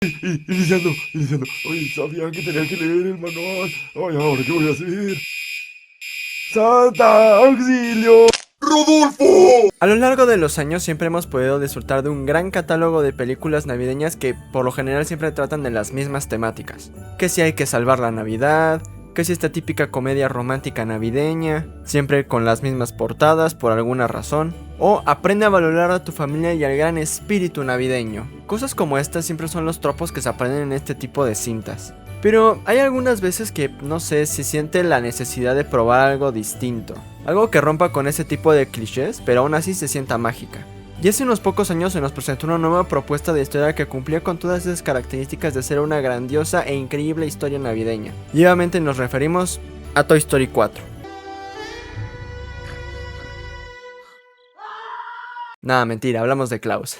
Iniciando. Oye, sabía que tenía que leer el manual. Ay, ¿ahora qué voy a hacer? ¡Santa! ¡Auxilio! ¡Rodolfo! A lo largo de los años siempre hemos podido disfrutar de un gran catálogo de películas navideñas que por lo general siempre tratan de las mismas temáticas. Que si hay que salvar la Navidad, que si esta típica comedia romántica navideña, siempre con las mismas portadas por alguna razón, o aprende a valorar a tu familia y al gran espíritu navideño. Cosas como estas siempre son los tropos que se aprenden en este tipo de cintas. Pero hay algunas veces que, no sé, se siente la necesidad de probar algo distinto. Algo que rompa con ese tipo de clichés, pero aún así se sienta mágica. Y hace unos pocos años se nos presentó una nueva propuesta de historia que cumplía con todas esas características de ser una grandiosa e increíble historia navideña. Y obviamente nos referimos a Toy Story 4. Nada, mentira, hablamos de Klaus.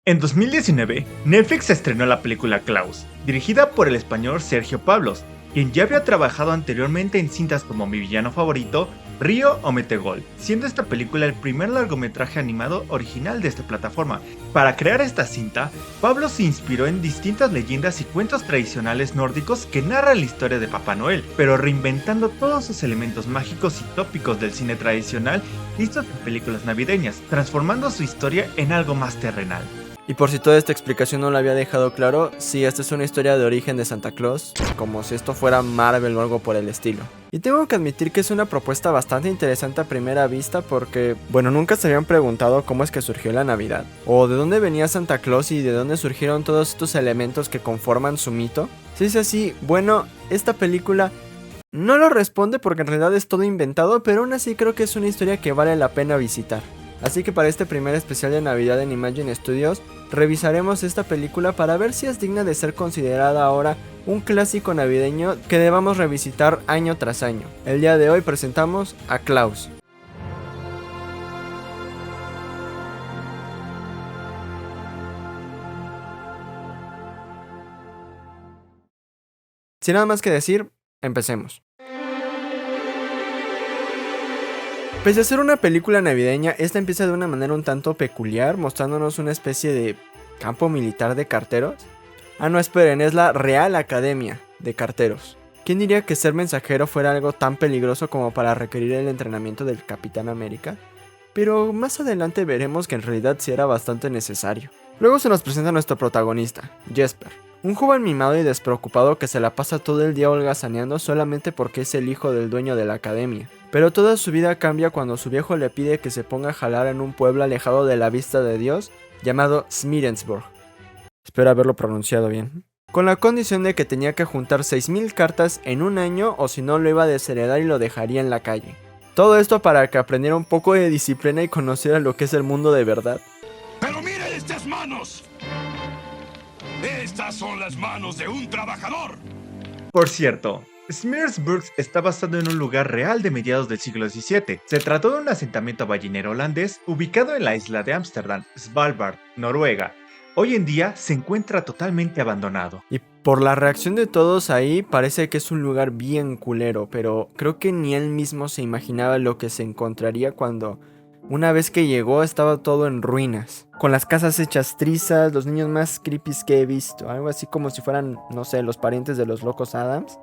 En 2019, Netflix estrenó la película Klaus, dirigida por el español Sergio Pablos, quien ya había trabajado anteriormente en cintas como Mi villano favorito, Río o Metegol, siendo esta película el primer largometraje animado original de esta plataforma. Para crear esta cinta, Pablos se inspiró en distintas leyendas y cuentos tradicionales nórdicos que narran la historia de Papá Noel, pero reinventando todos sus elementos mágicos y tópicos del cine tradicional vistos en películas navideñas, transformando su historia en algo más terrenal. Y por si toda esta explicación no lo había dejado claro, sí, esta es una historia de origen de Santa Claus, como si esto fuera Marvel o algo por el estilo. Y tengo que admitir que es una propuesta bastante interesante a primera vista porque, bueno, nunca se habían preguntado cómo es que surgió la Navidad, o de dónde venía Santa Claus y de dónde surgieron todos estos elementos que conforman su mito. Si es así, bueno, esta película no lo responde porque en realidad es todo inventado, pero aún así creo que es una historia que vale la pena visitar. Así que para este primer especial de Navidad en Imagine Studios, revisaremos esta película para ver si es digna de ser considerada ahora un clásico navideño que debamos revisitar año tras año. El día de hoy presentamos a Klaus. Sin nada más que decir, empecemos. Pese a ser una película navideña, esta empieza de una manera un tanto peculiar, mostrándonos una especie de campo militar de carteros. Ah, no, esperen, es la Real Academia de Carteros. ¿Quién diría que ser mensajero fuera algo tan peligroso como para requerir el entrenamiento del Capitán América? Pero más adelante veremos que en realidad sí era bastante necesario. Luego se nos presenta nuestro protagonista, Jesper. Un joven mimado y despreocupado que se la pasa todo el día holgazaneando solamente porque es el hijo del dueño de la academia. Pero toda su vida cambia cuando su viejo le pide que se ponga a jalar en un pueblo alejado de la vista de Dios llamado Smirensburg. Espero haberlo pronunciado bien. Con la condición de que tenía que juntar 6000 cartas en un año o si no lo iba a desheredar y lo dejaría en la calle. Todo esto para que aprendiera un poco de disciplina y conociera lo que es el mundo de verdad. ¡Pero mira estas manos! Estas son las manos de un trabajador. Por cierto, Smearsburg está basado en un lugar real de mediados del siglo XVII. Se trató de un asentamiento ballenero holandés ubicado en la isla de Ámsterdam, Svalbard, Noruega. Hoy en día se encuentra totalmente abandonado. Y por la reacción de todos ahí parece que es un lugar bien culero, pero creo que ni él mismo se imaginaba lo que se encontraría cuando una vez que llegó estaba todo en ruinas, con las casas hechas trizas, los niños más creepy que he visto, algo así como si fueran, no sé, los parientes de los locos Adams,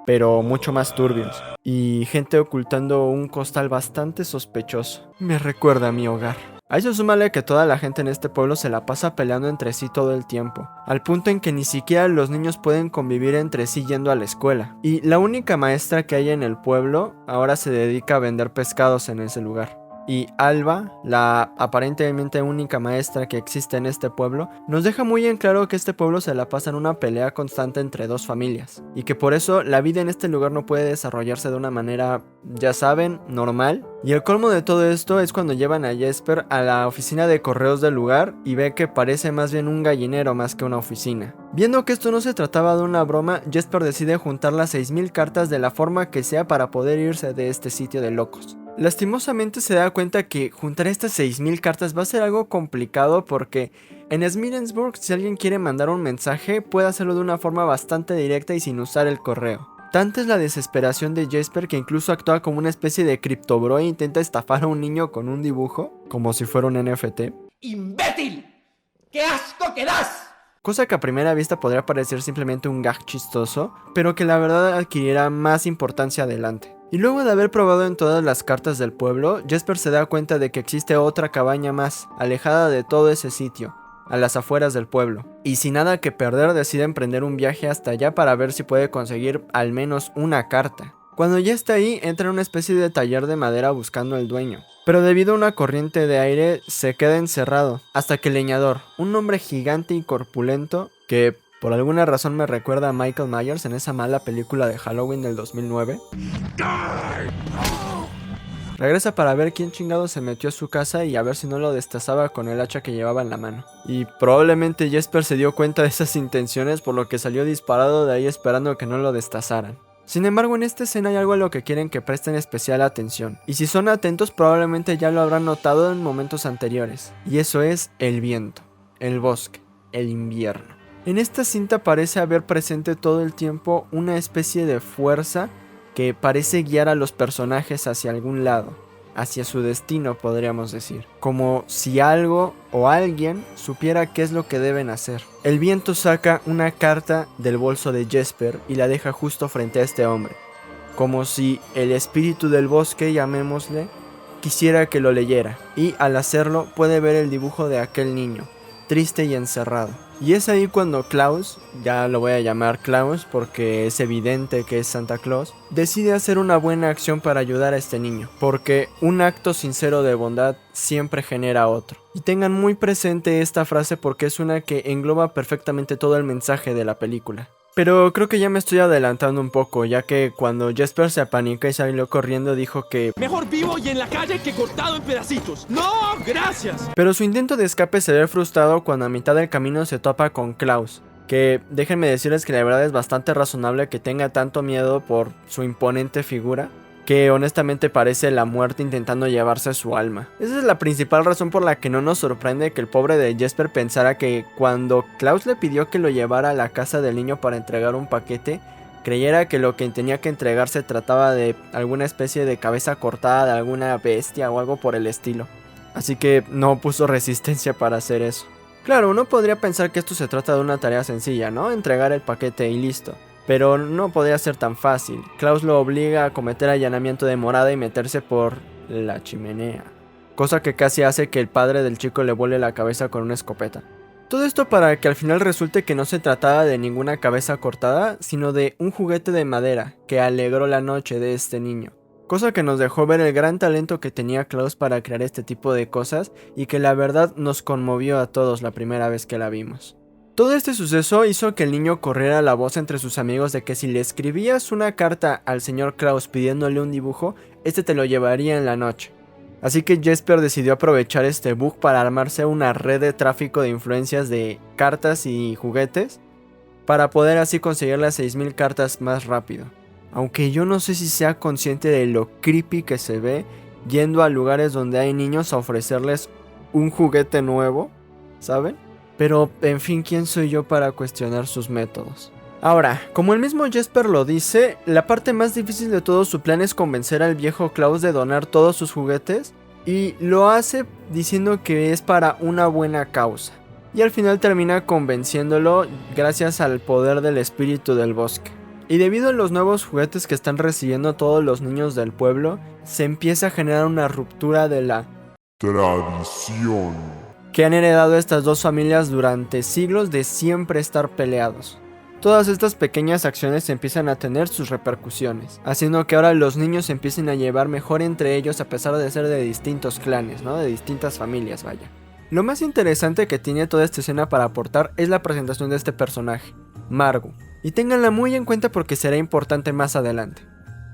pero mucho más turbios, y gente ocultando un costal bastante sospechoso. Me recuerda a mi hogar. A eso súmale que toda la gente en este pueblo se la pasa peleando entre sí todo el tiempo, al punto en que ni siquiera los niños pueden convivir entre sí yendo a la escuela. Y la única maestra que hay en el pueblo ahora se dedica a vender pescados en ese lugar. Y Alba, la aparentemente única maestra que existe en este pueblo, nos deja muy en claro que este pueblo se la pasa en una pelea constante entre dos familias, y que por eso la vida en este lugar no puede desarrollarse de una manera, ya saben, normal. Y el colmo de todo esto es cuando llevan a Jesper a la oficina de correos del lugar y ve que parece más bien un gallinero más que una oficina. Viendo que esto no se trataba de una broma, Jesper decide juntar las 6000 cartas de la forma que sea para poder irse de este sitio de locos. Lastimosamente se da cuenta que juntar estas 6000 cartas va a ser algo complicado porque en Smirensburg, si alguien quiere mandar un mensaje, puede hacerlo de una forma bastante directa y sin usar el correo. Tanta es la desesperación de Jesper que incluso actúa como una especie de criptobro e intenta estafar a un niño con un dibujo, como si fuera un NFT. ¡Imbécil! ¡Qué asco que das! cosa que a primera vista podría parecer simplemente un gag chistoso, pero que la verdad adquirirá más importancia adelante. Y luego de haber probado en todas las cartas del pueblo, Jesper se da cuenta de que existe otra cabaña más, alejada de todo ese sitio, a las afueras del pueblo. Y sin nada que perder decide emprender un viaje hasta allá para ver si puede conseguir al menos una carta. Cuando ya está ahí, entra en una especie de taller de madera buscando al dueño. Pero debido a una corriente de aire, se queda encerrado, hasta que el leñador, un hombre gigante y corpulento, que por alguna razón me recuerda a Michael Myers en esa mala película de Halloween del 2009, regresa para ver quién chingado se metió a su casa y a ver si no lo destazaba con el hacha que llevaba en la mano. Y probablemente Jesper se dio cuenta de esas intenciones, por lo que salió disparado de ahí esperando que no lo destazaran. Sin embargo, en esta escena hay algo a lo que quieren que presten especial atención, y si son atentos probablemente ya lo habrán notado en momentos anteriores, y eso es el viento, el bosque, el invierno. En esta cinta parece haber presente todo el tiempo una especie de fuerza que parece guiar a los personajes hacia algún lado, hacia su destino, podríamos decir, como si algo o alguien supiera qué es lo que deben hacer. El viento saca una carta del bolso de Jesper y la deja justo frente a este hombre, como si el espíritu del bosque, llamémosle, quisiera que lo leyera, y al hacerlo puede ver el dibujo de aquel niño, triste y encerrado. Y es ahí cuando Klaus, ya lo voy a llamar Klaus porque es evidente que es Santa Claus, decide hacer una buena acción para ayudar a este niño, porque un acto sincero de bondad siempre genera otro. Y tengan muy presente esta frase porque es una que engloba perfectamente todo el mensaje de la película. Pero creo que ya me estoy adelantando un poco, ya que cuando Jesper se apanica y salió corriendo dijo que mejor vivo y en la calle que cortado en pedacitos. ¡No, gracias! Pero su intento de escape se ve frustrado cuando a mitad del camino se topa con Klaus, que déjenme decirles que la verdad es bastante razonable que tenga tanto miedo por su imponente figura, que honestamente parece la muerte intentando llevarse su alma. Esa es la principal razón por la que no nos sorprende que el pobre de Jesper pensara que cuando Klaus le pidió que lo llevara a la casa del niño para entregar un paquete, creyera que lo que tenía que entregar se trataba de alguna especie de cabeza cortada de alguna bestia o algo por el estilo. Así que no puso resistencia para hacer eso. Claro, uno podría pensar que esto se trata de una tarea sencilla, ¿no? Entregar el paquete y listo. Pero no podría ser tan fácil. Klaus lo obliga a cometer allanamiento de morada y meterse por la chimenea, cosa que casi hace que el padre del chico le vuele la cabeza con una escopeta. Todo esto para que al final resulte que no se trataba de ninguna cabeza cortada, sino de un juguete de madera que alegró la noche de este niño. Cosa que nos dejó ver el gran talento que tenía Klaus para crear este tipo de cosas y que la verdad nos conmovió a todos la primera vez que la vimos. Todo este suceso hizo que el niño corriera la voz entre sus amigos de que si le escribías una carta al señor Klaus pidiéndole un dibujo, este te lo llevaría en la noche. Así que Jesper decidió aprovechar este bug para armarse una red de tráfico de influencias de cartas y juguetes, para poder así conseguir las 6000 cartas más rápido. Aunque yo no sé si sea consciente de lo creepy que se ve yendo a lugares donde hay niños a ofrecerles un juguete nuevo, ¿saben? Pero, en fin, ¿quién soy yo para cuestionar sus métodos? Ahora, como el mismo Jesper lo dice, la parte más difícil de todo su plan es convencer al viejo Klaus de donar todos sus juguetes, y lo hace diciendo que es para una buena causa. Y al final termina convenciéndolo gracias al poder del espíritu del bosque. Y debido a los nuevos juguetes que están recibiendo todos los niños del pueblo, se empieza a generar una ruptura de la Tradición. que han heredado estas dos familias durante siglos de siempre estar peleados. Todas estas pequeñas acciones empiezan a tener sus repercusiones, haciendo que ahora los niños empiecen a llevar mejor entre ellos a pesar de ser de distintos clanes, ¿no? De distintas familias, vaya. Lo más interesante que tiene toda esta escena para aportar es la presentación de este personaje, Margot, y ténganla muy en cuenta porque será importante más adelante.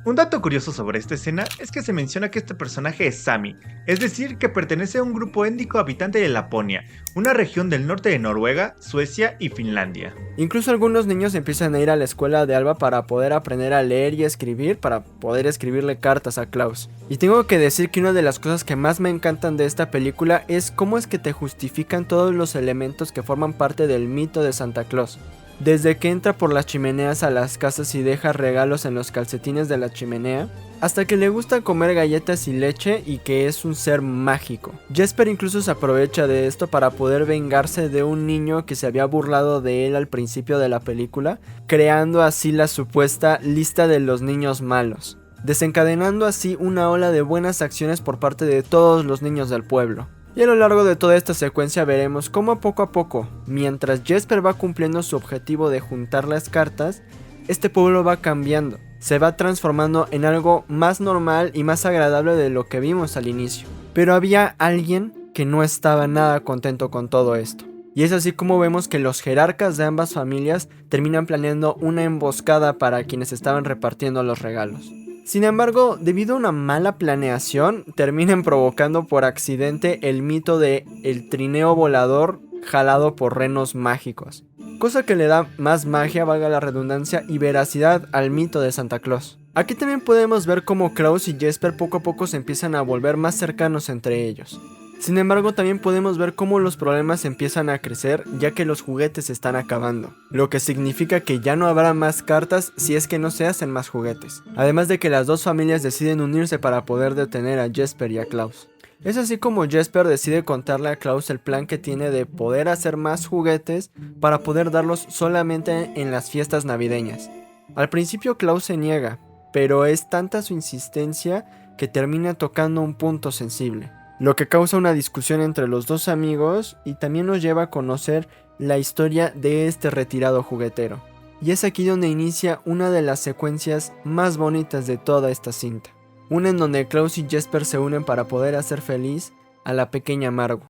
Un dato curioso sobre esta escena es que se menciona que este personaje es Sami, es decir, que pertenece a un grupo étnico habitante de Laponia, una región del norte de Noruega, Suecia y Finlandia. Incluso algunos niños empiezan a ir a la escuela de Alba para poder aprender a leer y escribir, para poder escribirle cartas a Klaus. Y tengo que decir que una de las cosas que más me encantan de esta película es cómo es que te justifican todos los elementos que forman parte del mito de Santa Claus. Desde que entra por las chimeneas a las casas y deja regalos en los calcetines de la chimenea, hasta que le gusta comer galletas y leche y que es un ser mágico. Jesper incluso se aprovecha de esto para poder vengarse de un niño que se había burlado de él al principio de la película, creando así la supuesta lista de los niños malos, desencadenando así una ola de buenas acciones por parte de todos los niños del pueblo. Y a lo largo de toda esta secuencia veremos cómo poco a poco, mientras Jesper va cumpliendo su objetivo de juntar las cartas, este pueblo va cambiando, se va transformando en algo más normal y más agradable de lo que vimos al inicio. Pero había alguien que no estaba nada contento con todo esto. Y es así como vemos que los jerarcas de ambas familias terminan planeando una emboscada para quienes estaban repartiendo los regalos. Sin embargo, debido a una mala planeación, terminan provocando por accidente el mito de el trineo volador jalado por renos mágicos, cosa que le da más magia, valga la redundancia, y veracidad al mito de Santa Claus. Aquí también podemos ver cómo Klaus y Jesper poco a poco se empiezan a volver más cercanos entre ellos. Sin embargo, también podemos ver cómo los problemas empiezan a crecer ya que los juguetes se están acabando, lo que significa que ya no habrá más cartas si es que no se hacen más juguetes. Además de que las dos familias deciden unirse para poder detener a Jesper y a Klaus. Es así como Jesper decide contarle a Klaus el plan que tiene de poder hacer más juguetes para poder darlos solamente en las fiestas navideñas. Al principio Klaus se niega, pero es tanta su insistencia que termina tocando un punto sensible, lo que causa una discusión entre los dos amigos y también nos lleva a conocer la historia de este retirado juguetero. Y es aquí donde inicia una de las secuencias más bonitas de toda esta cinta. Una en donde Klaus y Jesper se unen para poder hacer feliz a la pequeña Margo.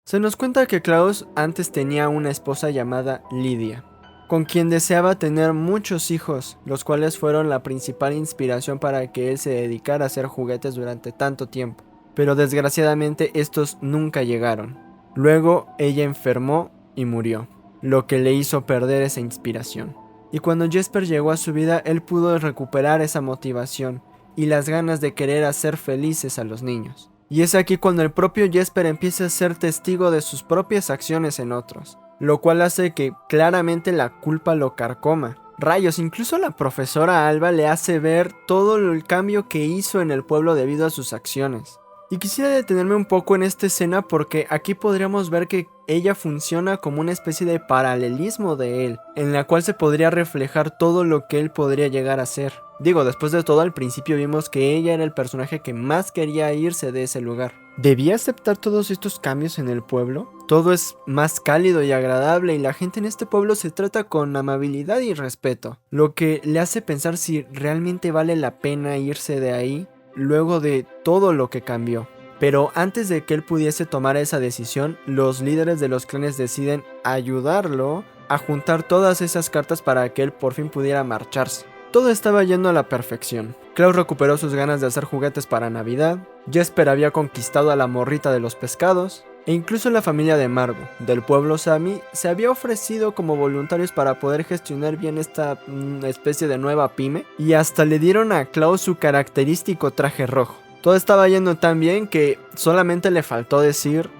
Se nos cuenta que Klaus antes tenía una esposa llamada Lidia, con quien deseaba tener muchos hijos, los cuales fueron la principal inspiración para que él se dedicara a hacer juguetes durante tanto tiempo. Pero desgraciadamente estos nunca llegaron. Luego ella enfermó y murió, lo que le hizo perder esa inspiración. Y cuando Jesper llegó a su vida, él pudo recuperar esa motivación y las ganas de querer hacer felices a los niños. Y es aquí cuando el propio Jesper empieza a ser testigo de sus propias acciones en otros, lo cual hace que claramente la culpa lo carcoma. Rayos, incluso la profesora Alba le hace ver todo el cambio que hizo en el pueblo debido a sus acciones. Y quisiera detenerme un poco en esta escena porque aquí podríamos ver que ella funciona como una especie de paralelismo de él, en la cual se podría reflejar todo lo que él podría llegar a ser. Digo, después de todo, al principio vimos que ella era el personaje que más quería irse de ese lugar. ¿Debía aceptar todos estos cambios en el pueblo? Todo es más cálido y agradable y la gente en este pueblo se trata con amabilidad y respeto, lo que le hace pensar si realmente vale la pena irse de ahí luego de todo lo que cambió. Pero antes de que él pudiese tomar esa decisión, los líderes de los clanes deciden ayudarlo a juntar todas esas cartas para que él por fin pudiera marcharse. Todo estaba yendo a la perfección. Klaus recuperó sus ganas de hacer juguetes para Navidad, Jesper había conquistado a la morrita de los pescados, e incluso la familia de Margo, del pueblo Sami, se había ofrecido como voluntarios para poder gestionar bien esta especie de nueva pyme, y hasta le dieron a Klaus su característico traje rojo. Todo estaba yendo tan bien que solamente le faltó decir: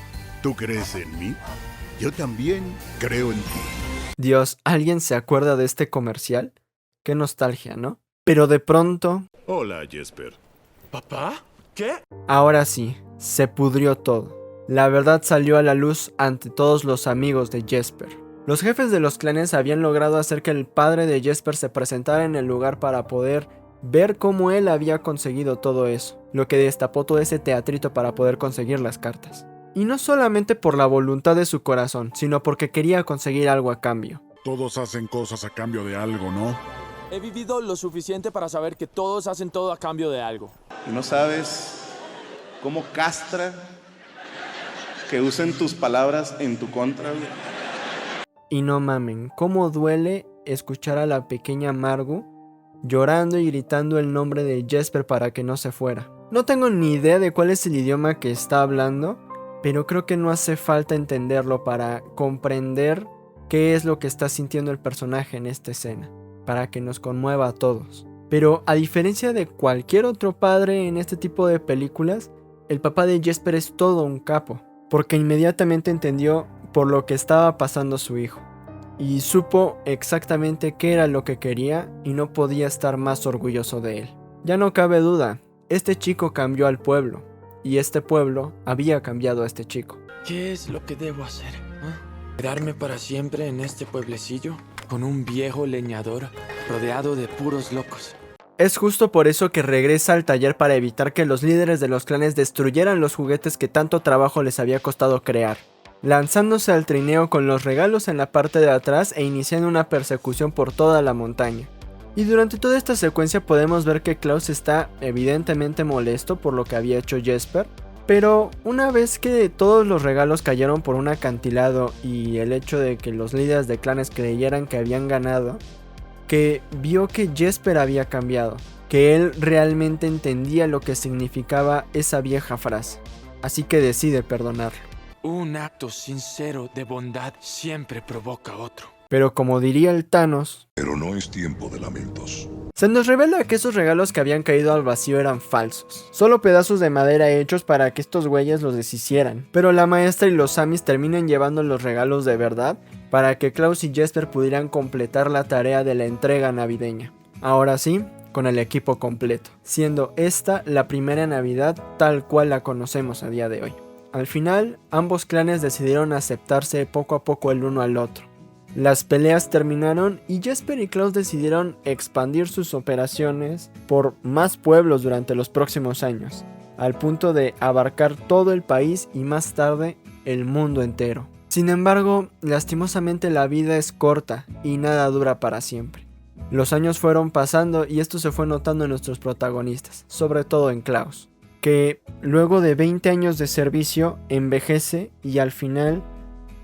¿Tú crees en mí? Yo también creo en ti. Dios, ¿alguien se acuerda de este comercial? Qué nostalgia, ¿no? Pero de pronto... Hola, Jesper. ¿Papá? ¿Qué? Ahora sí, se pudrió todo. La verdad salió a la luz ante todos los amigos de Jesper. Los jefes de los clanes habían logrado hacer que el padre de Jesper se presentara en el lugar para poder ver cómo él había conseguido todo eso, lo que destapó todo ese teatrito para poder conseguir las cartas. Y no solamente por la voluntad de su corazón, sino porque quería conseguir algo a cambio. Todos hacen cosas a cambio de algo, ¿no? He vivido lo suficiente para saber que todos hacen todo a cambio de algo. ¿Y no sabes cómo castra que usen tus palabras en tu contra, güey? Y no mamen, cómo duele escuchar a la pequeña Margo llorando y gritando el nombre de Jesper para que no se fuera. No tengo ni idea de cuál es el idioma que está hablando, pero creo que no hace falta entenderlo para comprender qué es lo que está sintiendo el personaje en esta escena, para que nos conmueva a todos. Pero a diferencia de cualquier otro padre en este tipo de películas, el papá de Jesper es todo un capo, porque inmediatamente entendió por lo que estaba pasando su hijo, y supo exactamente qué era lo que quería y no podía estar más orgulloso de él. Ya no cabe duda, este chico cambió al pueblo, y este pueblo había cambiado a este chico. ¿Qué es lo que debo hacer? ¿Quedarme para siempre en este pueblecillo? Con un viejo leñador rodeado de puros locos. Es justo por eso que regresa al taller para evitar que los líderes de los clanes destruyeran los juguetes que tanto trabajo les había costado crear, lanzándose al trineo con los regalos en la parte de atrás e iniciando una persecución por toda la montaña. Y durante toda esta secuencia podemos ver que Klaus está evidentemente molesto por lo que había hecho Jesper, pero una vez que todos los regalos cayeron por un acantilado y el hecho de que los líderes de clanes creyeran que habían ganado, que vio que Jesper había cambiado, que él realmente entendía lo que significaba esa vieja frase, así que decide perdonarlo. Un acto sincero de bondad siempre provoca otro. Pero como diría el Thanos, Pero no es tiempo de lamentos. se nos revela que esos regalos que habían caído al vacío eran falsos, solo pedazos de madera hechos para que estos güeyes los deshicieran. Pero la maestra y los Samis terminan llevando los regalos de verdad para que Klaus y Jesper pudieran completar la tarea de la entrega navideña. Ahora sí, con el equipo completo, siendo esta la primera Navidad tal cual la conocemos a día de hoy. Al final, ambos clanes decidieron aceptarse poco a poco el uno al otro. Las peleas terminaron y Jesper y Klaus decidieron expandir sus operaciones por más pueblos durante los próximos años, al punto de abarcar todo el país y más tarde el mundo entero. Sin embargo, lastimosamente la vida es corta y nada dura para siempre. Los años fueron pasando y esto se fue notando en nuestros protagonistas, sobre todo en Klaus, que luego de 20 años de servicio envejece y al final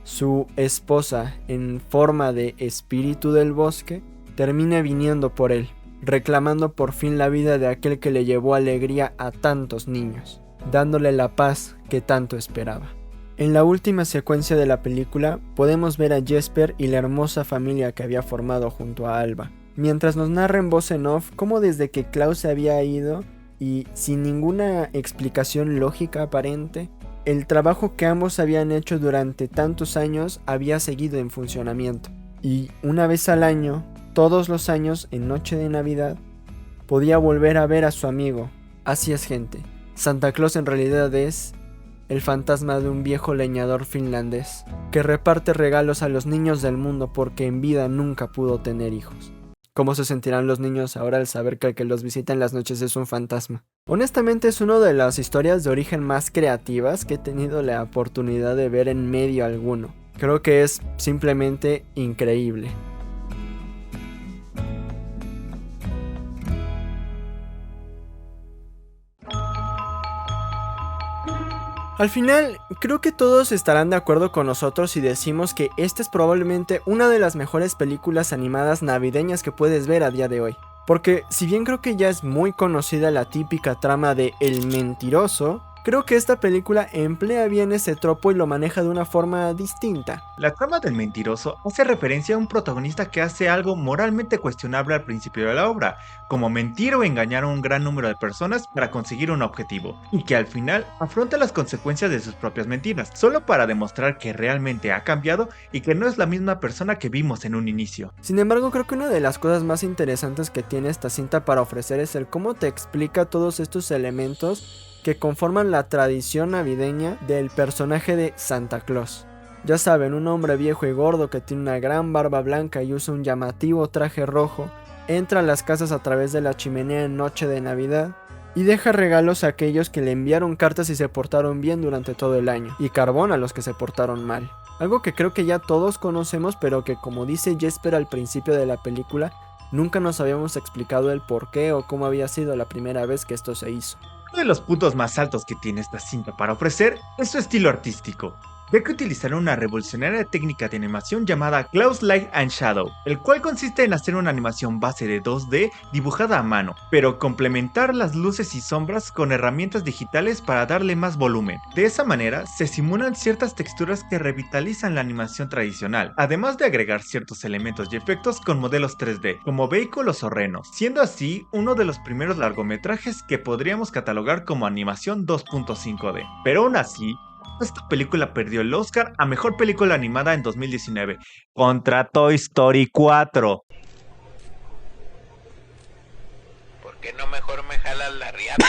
su esposa, en forma de espíritu del bosque, termina viniendo por él, reclamando por fin la vida de aquel que le llevó alegría a tantos niños, dándole la paz que tanto esperaba. En la última secuencia de la película podemos ver a Jesper y la hermosa familia que había formado junto a Alba, mientras nos narra en voz en off cómo desde que Klaus se había ido y sin ninguna explicación lógica aparente, el trabajo que ambos habían hecho durante tantos años había seguido en funcionamiento. Y una vez al año, todos los años en noche de Navidad, podía volver a ver a su amigo. Así es, gente, Santa Claus en realidad es el fantasma de un viejo leñador finlandés que reparte regalos a los niños del mundo porque en vida nunca pudo tener hijos. ¿Cómo se sentirán los niños ahora al saber que el que los visita en las noches es un fantasma? Honestamente es una de las historias de origen más creativas que he tenido la oportunidad de ver en medio alguno. Creo que es simplemente increíble. Al final, creo que todos estarán de acuerdo con nosotros si decimos que esta es probablemente una de las mejores películas animadas navideñas que puedes ver a día de hoy. Porque si bien creo que ya es muy conocida la típica trama de El Mentiroso, creo que esta película emplea bien ese tropo y lo maneja de una forma distinta. La trama del mentiroso hace referencia a un protagonista que hace algo moralmente cuestionable al principio de la obra, como mentir o engañar a un gran número de personas para conseguir un objetivo, y que al final afronta las consecuencias de sus propias mentiras, solo para demostrar que realmente ha cambiado y que no es la misma persona que vimos en un inicio. Sin embargo, creo que una de las cosas más interesantes que tiene esta cinta para ofrecer es el cómo te explica todos estos elementos que conforman la tradición navideña del personaje de Santa Claus. Ya saben, un hombre viejo y gordo que tiene una gran barba blanca y usa un llamativo traje rojo, entra a las casas a través de la chimenea en noche de Navidad y deja regalos a aquellos que le enviaron cartas y se portaron bien durante todo el año, y carbón a los que se portaron mal. Algo que creo que ya todos conocemos, pero que, como dice Jesper al principio de la película, nunca nos habíamos explicado el por qué o cómo había sido la primera vez que esto se hizo. Uno de los puntos más altos que tiene esta cinta para ofrecer es su estilo artístico. ya que utilizaron una revolucionaria técnica de animación llamada Klaus Light and Shadow, el cual consiste en hacer una animación base de 2D dibujada a mano, pero complementar las luces y sombras con herramientas digitales para darle más volumen. De esa manera, se simulan ciertas texturas que revitalizan la animación tradicional, además de agregar ciertos elementos y efectos con modelos 3D, como vehículos o renos, siendo así uno de los primeros largometrajes que podríamos catalogar como animación 2.5D. Pero aún así, esta película perdió el Oscar a Mejor Película Animada en 2019 contra Toy Story 4. ¿Por qué no mejor me jalas la riata?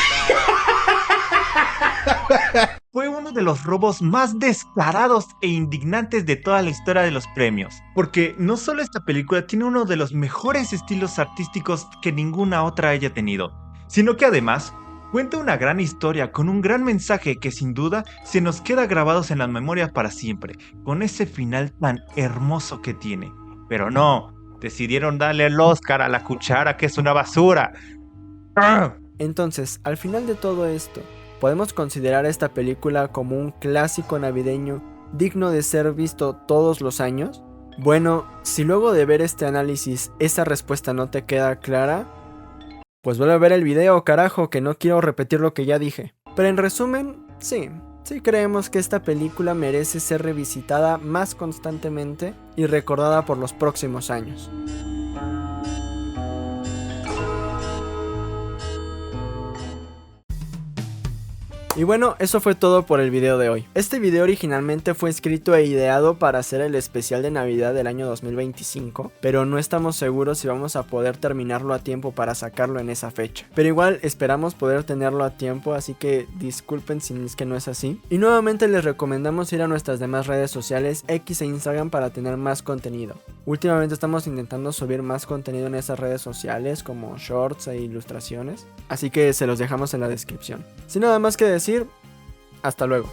Fue uno de los robos más descarados e indignantes de toda la historia de los premios, porque no solo esta película tiene uno de los mejores estilos artísticos que ninguna otra haya tenido, sino que además cuenta una gran historia con un gran mensaje que sin duda se nos queda grabados en las memorias para siempre, con ese final tan hermoso que tiene. Pero no, decidieron darle el Oscar a La Cuchara, que es una basura. ¡Ah! Entonces, al final de todo esto, ¿podemos considerar esta película como un clásico navideño digno de ser visto todos los años? Bueno, si luego de ver este análisis esa respuesta no te queda clara, pues vuelve a ver el video, carajo, que no quiero repetir lo que ya dije. Pero en resumen, sí creemos que esta película merece ser revisitada más constantemente y recordada por los próximos años. Y bueno, eso fue todo por el video de hoy. Este video originalmente fue escrito e ideado para hacer el especial de Navidad del año 2025, pero no estamos seguros si vamos a poder terminarlo a tiempo para sacarlo en esa fecha. Pero igual esperamos poder tenerlo a tiempo, así que disculpen si es que no es así. Y nuevamente les recomendamos ir a nuestras demás redes sociales, X e Instagram, para tener más contenido. Últimamente estamos intentando subir más contenido en esas redes sociales, como shorts e ilustraciones, así que se los dejamos en la descripción. Sin nada más que decir, hasta luego.